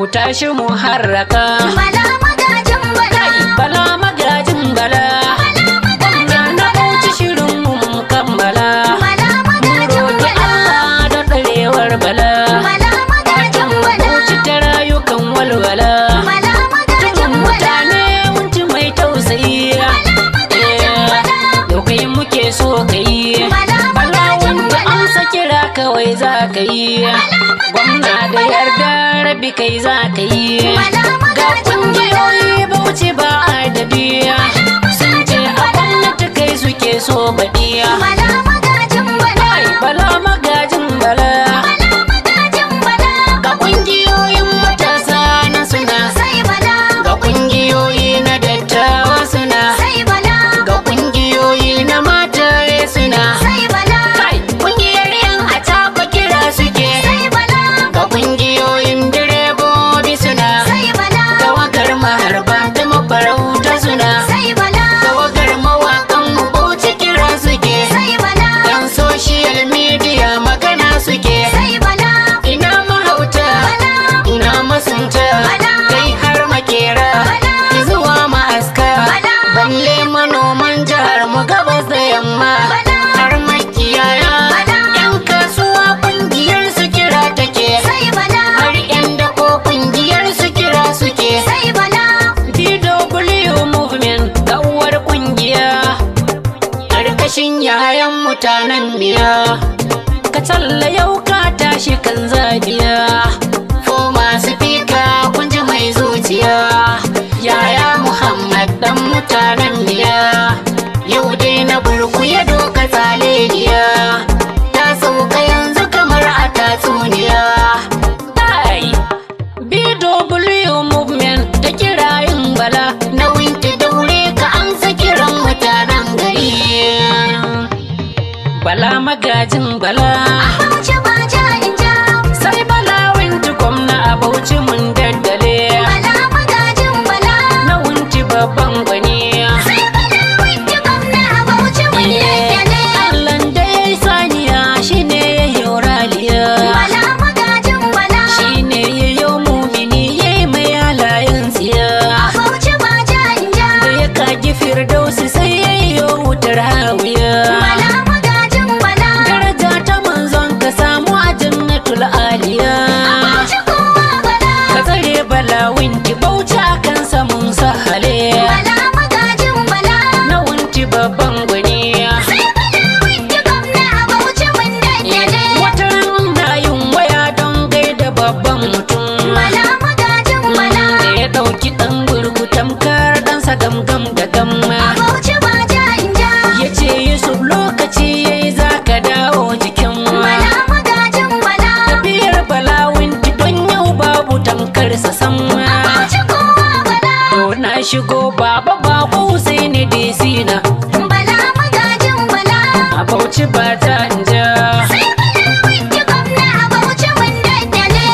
ku tashi mu harraka. Bala magajin bala. Bala magajin bala. Gwamna na Bauchi shirin mu kammala. Bala magajin Roƙi bala. Allah da ɗarewar bala. Bala magajin bala. Bauchi ta rayukan walwala. Bala magajin bala. Mutane mun ci mai tausayi. Yau kai muke so ka yi. Bala wanda an sa kira kawai za ka yi. Gwamna da yarda rabi kai za ka yi. Ga kungiyoyi Bauchi ba adadi. Sun ce a gwamnati kai suke so baɗiya. Bala magajin bala. Bala magajin bala. Ga kungiyoyin matasa na suna. Ga kungiyoyi na dattawa suna. Ga kungiyoyi na mataye suna. Kai kungiyar yan ataba kira suke. Ga kungiyoyin direbobi suna. Tawagar maharba da mafarauta suna. Tawagar mawakan mu Bauchi kira suke. Yan social media magana suke. Ina mahauta, ina masunta, kai har makera, zuwa ma'aska, balle manoman jihar mu gabas da yamma, har makiyaya, yan kasuwa kungiyar su kira take, har yan dako kungiyar su kira suke. DW movement ga uwar kungiya, karkashin yayan mutanen miya. Ka talla yau ka tashi kan zabiya. Fo masu fika kun ji mai zuciya. Yaya Muhammad dan mutanen miya. Yau dai na burku ya doka tsaleniya. Ta sauka yanzu kamar a tatsuniya. Ai, BW movement ta kirayin bala. Na winti daure ka amsa kiran mutanen gari. Bala magajin bala. Sai bala winti gwamna a Bauchi mun daddale. Na winti babban gwani. Allahn da ya yi saniya shi ne ya yi raliya. Shi ne ya yi mumini ya yi mai halayen tsiya. Da ya kagi firdausi sai ya yi wutar hawiya. Daraja ta manzon ka samu a jannatul aliya. Ka tsare bala winti Bauchi a kan samun sahale. Na winti babban gwani. Wata ran na yin waya don gaida babban mutum. Da ya ɗauki ɗan gurgu tamkar ɗansa gamgam da gamma. Ya ce Yusuf lokaci ya yi za ka dawo jikin ma. Tafiyar bala winti don yau babu tamkar sa samma. To na shigo baba baba Husaini Desina. A Bauchi ba ta ja.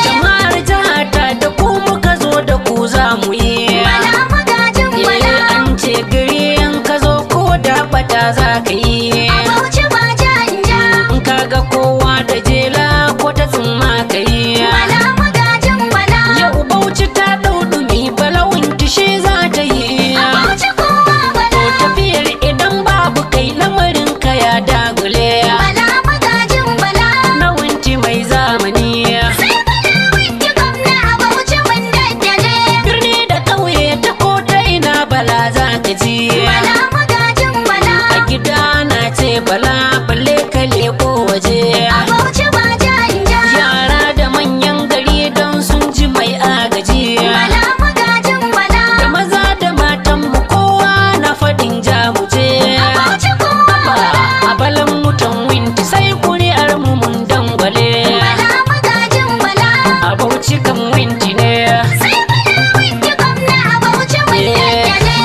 Jama'ar jihata da ku muka zo da ku za mu yi. An ce gari in ka zo ko da bata za ka yi. In ka ga kowa da jela ko ta tsumma ka yi. Yau Bauchi ta ɗau ɗumi bala winti shi za ta yi. To tafiyar idan babu kai lamarin ka ya dagule. Na winti mai zamani. Birni da ƙauye ta ko ta ina bala za ka ji. A gida na ce bala balle ka leko waje. Yara da manyan gari don sun ji mai agaji. Da maza da matan mu kowa na faɗin jamuje. A balan mutan winti sai kuri'ar mu mun dangwale. A Bauchi kan winti ne.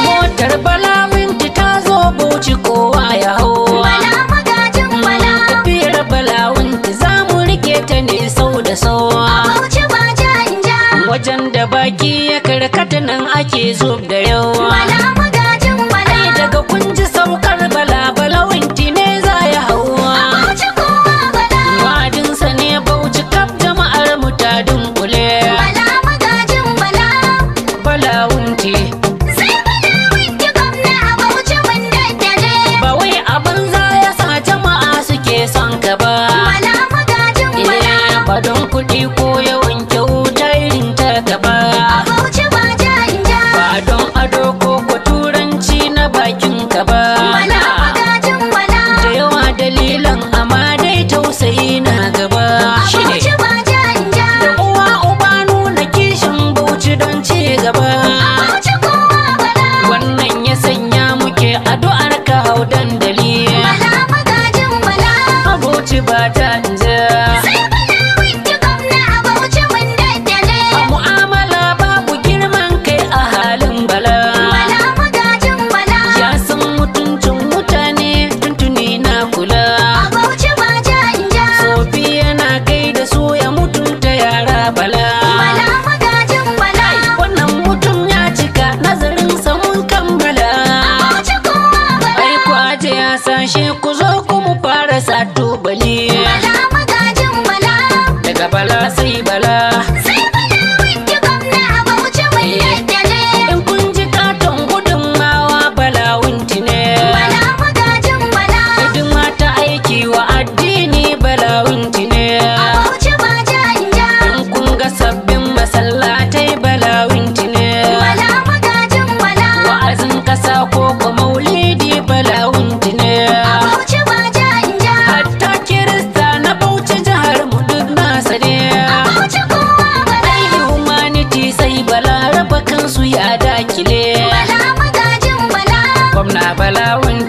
Motar bala winti ta zo Bauchi kowa ya hau. Tafiyar bala winti za mu rike ta ne sau da sau. Wajen da baki ya karkata nan ake zub da yawa. Ai daga kun ji saukar bala bala winti ne za ya hauwa. Wadinsa ne Bauchi kaf jama'ar mu ta dunkule. sai bala raba kansu ya dakile. Bala magajin bala. Gwamna bala wanda